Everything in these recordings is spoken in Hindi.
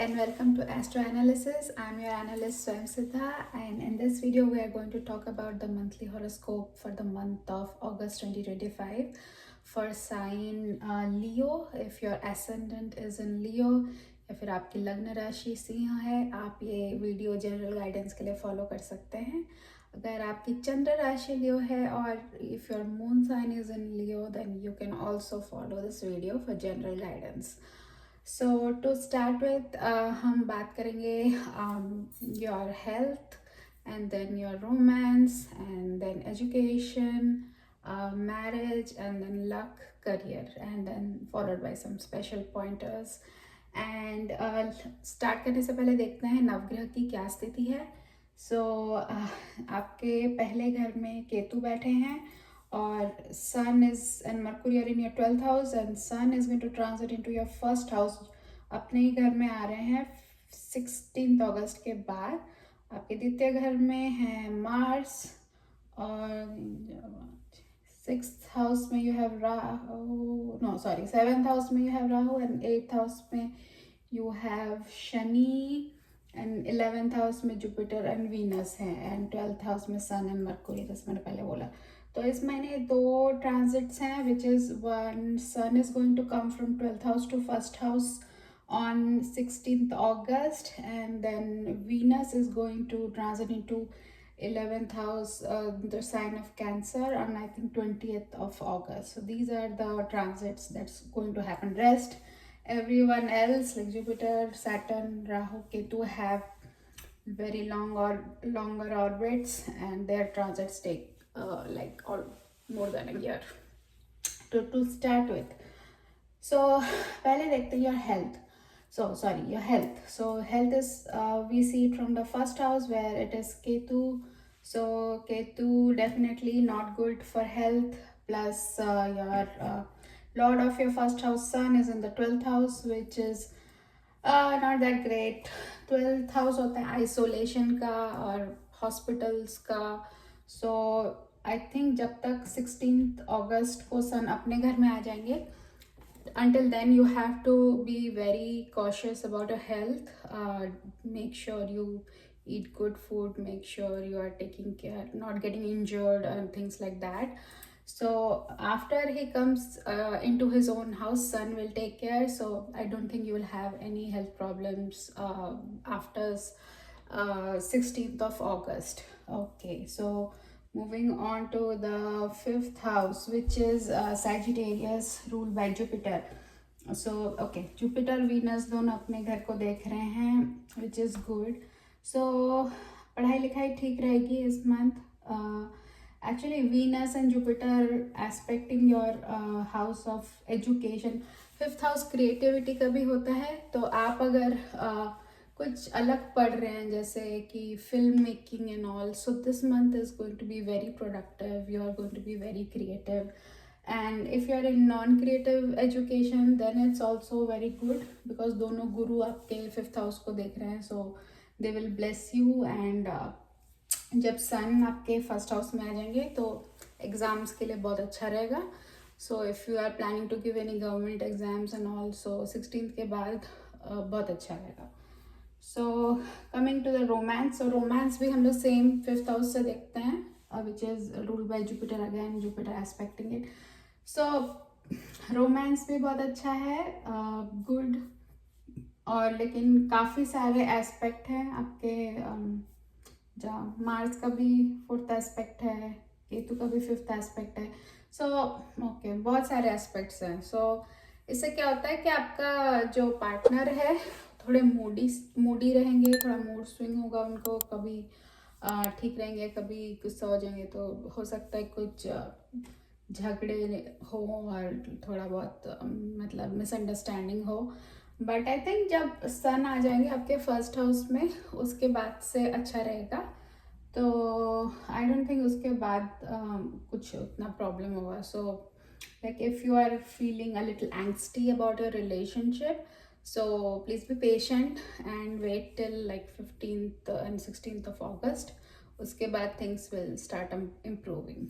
and welcome to Astro Analysis. I'm your analyst Swam Siddha, and in this video we are going to talk about the monthly horoscope for the month of August 2025 for sign Leo. If your ascendant is in Leo या फिर आपकी लग्न राशि सिंह है, आप ये वीडियो जनरल गाइडेंस के लिए फॉलो कर सकते हैं. अगर आपकी चंद्र राशि लियो है और if your moon sign is in Leo then you can also follow this video for general guidance. So to start with हम बात करेंगे your health and then your romance and then education, marriage, and then luck, career, and then followed by some special pointers. And start करने से पहले देखते हैं नवग्रह की क्या स्थिति है. सो आपके पहले घर में केतु बैठे हैं और sun is and Mercury are in your 12th house and sun is going to transit into your first house. अपने ही घर में आ रहे हैं 16 अगस्त के बाद. आपके द्वितीय घर में है मार्स और 6th हाउस में you have Rahu, no sorry 7th house में you have Rahu and 8th house में you have Shani and 11th house में जुपिटर एंड वीनस है एंड 12th हाउस में सन एंड मर्क्यूरी, जैसे मैंने पहले बोला. तो इस महीने दो ट्रांजिट्स हैं which is one, sun is going to come from 12th house to first house on 16th August, and then Venus is going to transit into 11th house, the sign of Cancer, on I think 20th of August. So these are the transits that's going to happen. Rest everyone else like Jupiter, Saturn, Rahu, Ketu have very longer orbits, and their transits take like all more than a year to start with. So पहले देखते हैं your health. Your health. So health is we see it from the first house where it is Ketu. So Ketu definitely not good for health. Plus your lord of your first house sun is in the 12th house, which is not that great. 12th house होता है isolation का और hospitals का. So I think जब तक 16th August को sun अपने घर में आ जाएंगे, until then you have to be very cautious about your health. Make sure you eat good food, make sure you are taking care, not getting injured and things like that. So after he comes into his own house, sun will take care. So I don't think you will have any health problems after 16th of August. Okay, so moving on to the 5th house, which is Sagittarius, ruled by Jupiter. So okay, Jupiter Venus दोनों अपने घर को देख रहे हैं, which is good. So पढ़ाई लिखाई ठीक रहेगी इस month. Actually Venus and Jupiter aspecting your house of education. 5th house creativity का भी होता है. तो आप अगर कुछ अलग पढ़ रहे हैं जैसे कि film making and all, so this month is going to be very productive. You are going to be very creative, and if you are in non creative education then it's also very good because दोनों गुरु आपके 5th हाउस को देख रहे हैं. So they will bless you. And जब सन आपके फर्स्ट हाउस में आ जाएंगे तो एग्ज़ाम्स के लिए बहुत अच्छा रहेगा. So if you are planning to give any government exams and all, so 16th के बाद बहुत अच्छा रहेगा. So coming to the romance. So romance भी हम लोग सेम 5th हाउस से देखते हैं which is ruled by Jupiter, again Jupiter aspecting it. So romance भी बहुत अच्छा है, गुड. और लेकिन काफ़ी सारे एस्पेक्ट हैं आपके. जहाँ मार्स का भी 4th एस्पेक्ट है, केतु का भी 5th एस्पेक्ट है. सो ओके, बहुत सारे एस्पेक्ट्स हैं. सो इससे क्या होता है कि आपका जो पार्टनर है थोड़े मूडी रहेंगे, थोड़ा मूड स्विंग होगा उनको. कभी ठीक रहेंगे, कभी गुस्सा हो जाएंगे. तो हो सकता है कुछ झगड़े हो और थोड़ा बहुत मतलब मिसअंडरस्टैंडिंग हो. बट आई थिंक जब सन आ जाएंगे आपके फर्स्ट हाउस में उसके बाद से अच्छा रहेगा. तो आई डोंट थिंक उसके बाद कुछ उतना प्रॉब्लम होगा. सो like if you are feeling a little angsty about your relationship, so please be patient and wait till like 15th and 16th of August. Uske baad things will start improving.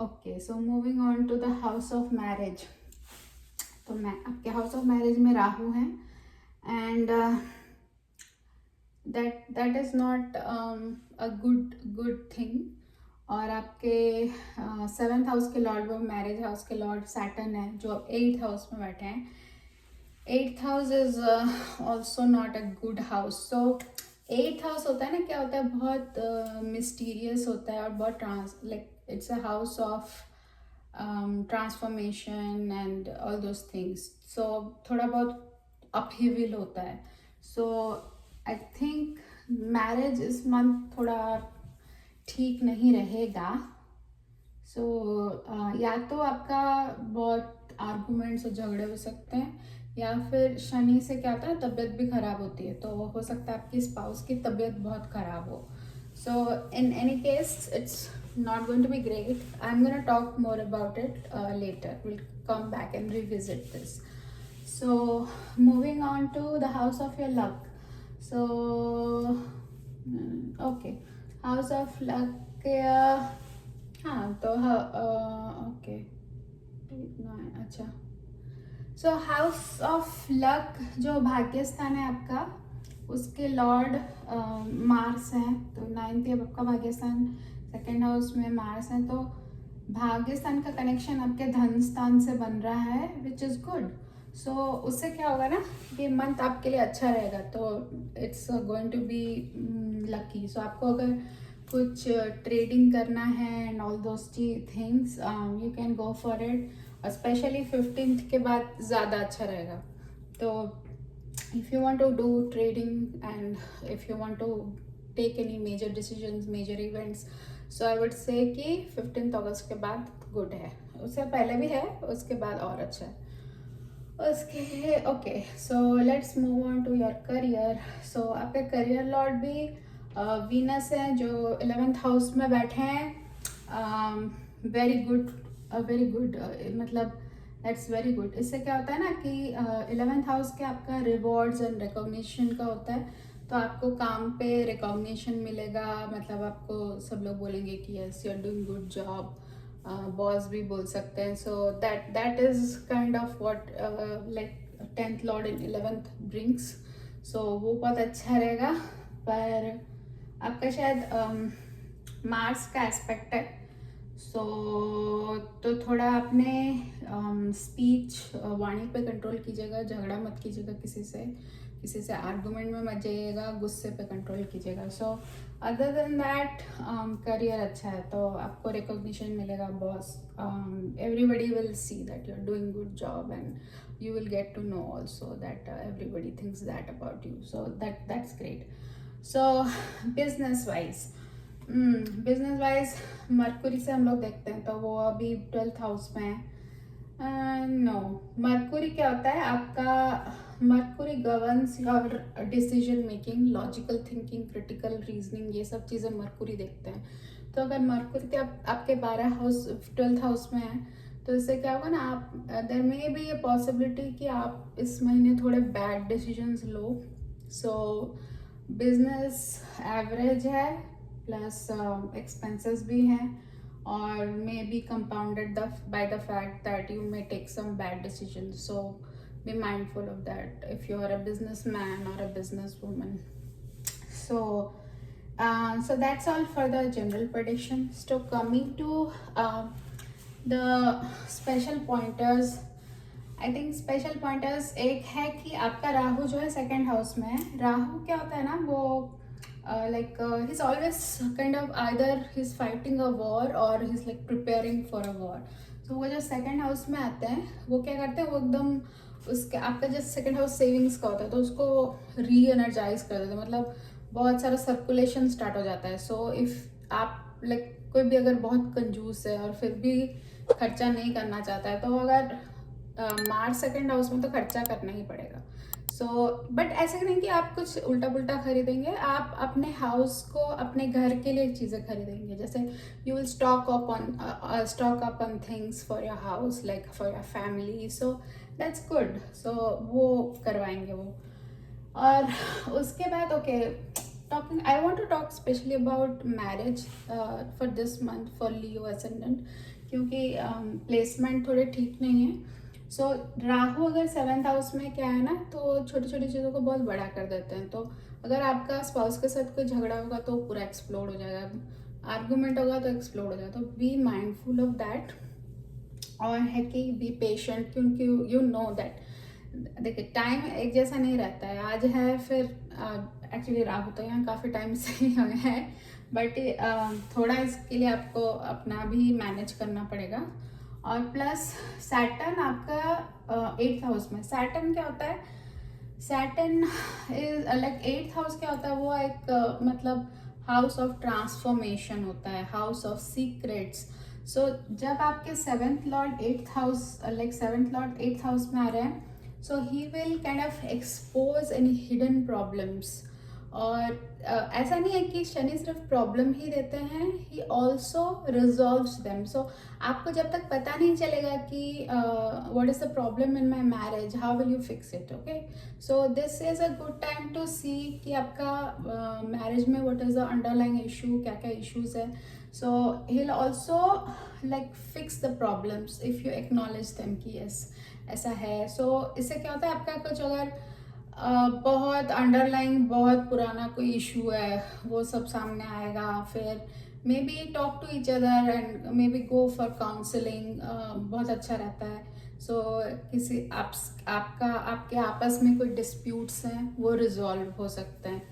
Okay, so moving on to the house of marriage. तो मैं आपके हाउस ऑफ मैरिज में राहु हैं and that is not a good thing. और आपके 7th हाउस के लॉर्ड, वो मैरिज हाउस के लॉर्ड सैटर्न है जो 8th हाउस में बैठे हैं. 8th house is also not a good house. So 8th house होता है ना, क्या होता है, बहुत मिस्टीरियस होता है और बहुत like it's a house of transformation and all those things. So थोड़ा बहुत अपहीविल होता है. सो आई थिंक मैरिज इस मंथ थोड़ा ठीक नहीं रहेगा. सो या तो आपका बहुत आर्गूमेंट्स और झगड़े हो सकते हैं, या फिर शनि से क्या होता है, तबीयत भी खराब होती है. तो हो सकता है आपकी स्पाउस की तबीयत बहुत खराब हो. So in any case it's not going to be great. I'm going to talk more about it later. We'll come back and revisit this. So moving on to the house of your luck. So okay, house of luck. हाँ तो ओके, अच्छा. सो हाउस ऑफ लक जो भाग्य स्थान है आपका, उसके लॉर्ड मार्स हैं. तो 9th आपका भाग्य स्थान, 2nd हाउस में मार्स है. तो भाग्य स्थान का कनेक्शन आपके धन स्थान से बन रहा है, विच इज़ गुड. सो उससे क्या होगा ना, ये मंथ आपके लिए अच्छा रहेगा. तो it's going to be lucky. So आपको अगर कुछ ट्रेडिंग करना है and all those things, you can go for it. Specially 15th के बाद ज़्यादा अच्छा रहेगा. तो if you want to do trading and if you want to take any major decisions, major events, so I would say कि 15th अगस्त के बाद गुड है. उससे पहले भी है, उसके बाद और अच्छा है. उसके okay, so let's move on to your career. So आपके करियर लॉर्ड भी वीनस है जो 11th हाउस में बैठे हैं. वेरी गुड, वेरी गुड, मतलब दैट्स वेरी गुड. इससे क्या होता है ना कि 11th हाउस के आपका रिवॉर्ड्स एंड रिकॉग्निशन का होता है. तो आपको काम पे रिकॉग्निशन मिलेगा, मतलब आपको सब लोग बोलेंगे कि yes you are doing good job. Boss भी बोल सकते हैं. So that is kind of what like 10th lord in 11th brings. So वो बहुत अच्छा रहेगा. पर आपका शायद मार्स का एस्पेक्ट है. सो तो थोड़ा अपने स्पीच वाणी पे कंट्रोल कीजिएगा. झगड़ा मत कीजिएगा किसी से आर्गुमेंट में मत जाइएगा, गुस्से पे कंट्रोल कीजिएगा. So other than that career अच्छा है. तो आपको रिकॉग्निशन मिलेगा. Boss, everybody will see that you are doing good job and you will get to know also that everybody thinks that about you. So that's great. So business wise Mercury से हम लोग देखते हैं, तो वो अभी 12th हाउस में है. नो, मरकुरी क्या होता है आपका, Mercury governs your decision making, logical thinking, critical reasoning, ये सब चीज़ें मरकुरी देखते हैं. तो अगर मरकुरी के आपके 12 हाउस 12th हाउस में है, तो इससे क्या होगा ना, आप देयर मे बी ये पॉसिबिलिटी कि आप इस महीने थोड़े बैड डिसीजंस लो. सो बिजनेस एवरेज है, प्लस एक्सपेंसेस भी हैं, or may be compounded by the fact that you may take some bad decisions. So be mindful of that if you are a businessman or a businesswoman. So so that's all for the general prediction. So coming to the special pointers, I think special pointers एक है कि आपका राहु जो है 2nd हाउस में है. राहु क्या होता है ना, वो like he's always kind of either he's fighting a war or he's like preparing for a war. So वो जो 2nd हाउस में आते हैं, वो क्या करते हैं, वो एकदम उसके आपका जो 2nd हाउस सेविंग्स का होता है, तो उसको री एनर्जाइज कर देते हैं. मतलब बहुत सारा सर्कुलेशन स्टार्ट हो जाता है. सो इफ़ आप लाइक कोई भी अगर बहुत कंजूस है और फिर भी खर्चा नहीं करना चाहता है, तो अगर मार्च 2nd हाउस में, तो खर्चा करना ही पड़ेगा. सो बट ऐसे नहीं कि आप कुछ उल्टा पुल्टा खरीदेंगे, आप अपने हाउस को, अपने घर के लिए चीज़ें खरीदेंगे. जैसे you will stock up on things for your house, like for your family. So that's good. So वो करवाएंगे वो. और उसके बाद okay, talking I want to talk specially about marriage for this month for Leo ascendant, क्योंकि प्लेसमेंट थोड़े ठीक नहीं है. सो राहु अगर 7th हाउस में क्या है ना, तो छोटी छोटी चीज़ों को बहुत बड़ा कर देते हैं. तो अगर आपका स्पाउस के साथ कोई झगड़ा होगा तो पूरा एक्सप्लोड हो जाएगा, आर्गूमेंट होगा तो एक्सप्लोड हो जाएगा, तो बी माइंडफुल ऑफ दैट। और है कि बी पेशेंट, क्योंकि यू नो दैट देखिए टाइम एक जैसा नहीं रहता है, आज है फिर एक्चुअली राहु तो यहाँ काफ़ी टाइम से ही है, बट थोड़ा इसके लिए आपको अपना भी मैनेज करना पड़ेगा। और प्लस सैटर्न आपका 8th हाउस में, सैटर्न क्या होता है, Saturn is like 8th house क्या होता है, वो एक मतलब हाउस ऑफ ट्रांसफॉर्मेशन होता है, हाउस ऑफ सीक्रेट्स। सो जब आपके 7th Lord 8th house, like 7th Lord 8th house में आ रहे हैं, so he will kind of expose any hidden problems। और ऐसा नहीं है कि शनि सिर्फ प्रॉब्लम ही देते हैं, he also resolves them. So आपको जब तक पता नहीं चलेगा कि what is the problem in my marriage, how will you fix it, okay. So this is a good time to see कि आपका मैरिज में what is the underlying issue, क्या क्या इश्यूज है। So he will also like fix the problems if you acknowledge them कि यस ऐसा है। सो इससे क्या होता है, आपका कुछ अगर बहुत अंडरलाइंग बहुत पुराना कोई इशू है वो सब सामने आएगा, फिर maybe talk to each other and maybe go for counselling, बहुत अच्छा रहता है। सो किसी आपका आपके आपस में कोई डिस्प्यूट्स हैं वो रिजॉल्व हो सकते हैं।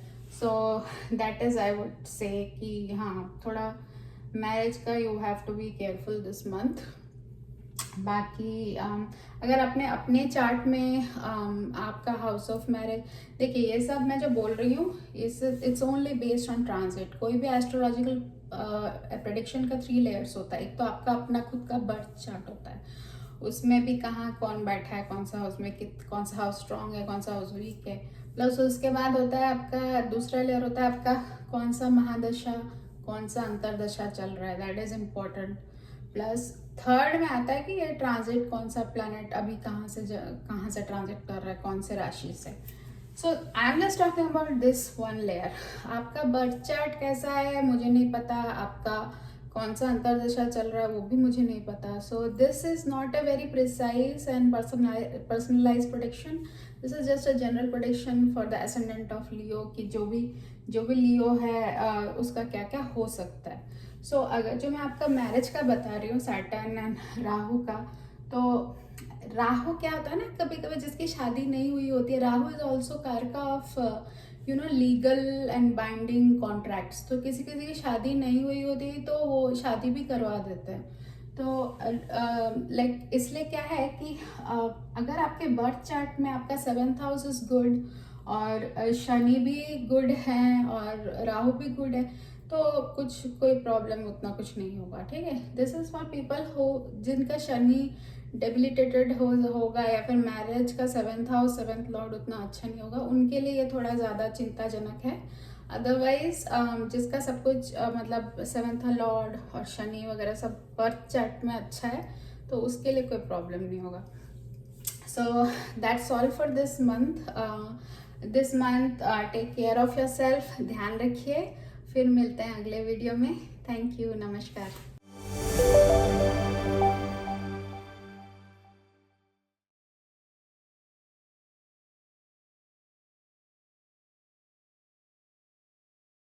So that is I would say कि हाँ थोड़ा मैरिज का you have to be careful this month. बाकी अगर आपने अपने चार्ट में आपका हाउस ऑफ मैरिज, देखिए ये सब मैं जो बोल रही हूँ it's only based on transit. कोई भी एस्ट्रोलॉजिकल प्रेडिक्शन का 3 लेयर्स होता है। एक तो आपका अपना खुद का बर्थ चार्ट होता है, उसमें भी कहाँ कौन बैठा है, कौन सा हाउस में, कौन सा हाउस स्ट्रांग है, कौन सा हाउस वीक है। प्लस उसके बाद होता है आपका दूसरा लेयर होता है आपका कौन सा महादशा, कौन सा अंतरदशा चल रहा है, that is important. Plus third में आता है कि ये ट्रांजिट कौन सा प्लैनेट अभी कहाँ से ट्रांजिट कर रहा है, कौन से राशि से। So I am just talking about this one layer. आपका बर्थ चार्ट कैसा है मुझे नहीं पता, आपका कौन सा अंतरदशा चल रहा है वो भी मुझे नहीं पता। So this is not a very precise and personalize prediction, this is just a general prediction for the ascendant of Leo कि जो भी लियो है उसका क्या क्या हो सकता है। सो अगर जो मैं आपका मैरिज का बता रही हूँ सैटर्न एंड राहु का, तो राहु क्या होता है ना, कभी कभी जिसकी शादी नहीं हुई होती है, राहु इज ऑल्सो कारका of you know legal and binding contracts. तो किसी किसी की शादी नहीं हुई होती तो वो शादी भी करवा देते हैं। तो लाइक इसलिए क्या है कि अगर आपके बर्थ चार्ट में आपका 7th हाउस इज गुड और शनि भी गुड है और राहु भी गुड है, तो कोई प्रॉब्लम उतना कुछ नहीं होगा, ठीक है। दिस इज फॉर पीपल हो जिनका शनि डेबिलिटेटेड होगा या फिर मैरिज का 7th हाउस 7th लॉर्ड उतना अच्छा नहीं होगा, उनके लिए ये थोड़ा ज़्यादा चिंताजनक है। अदरवाइज जिसका सब कुछ मतलब 7th लॉर्ड और शनि वगैरह सब बर्थ चार्ट में अच्छा है तो उसके लिए कोई प्रॉब्लम नहीं होगा। So that's all for this month. Take care of yourself, ध्यान रखिए, फिर मिलते हैं अगले वीडियो में। थैंक यू, नमस्कार।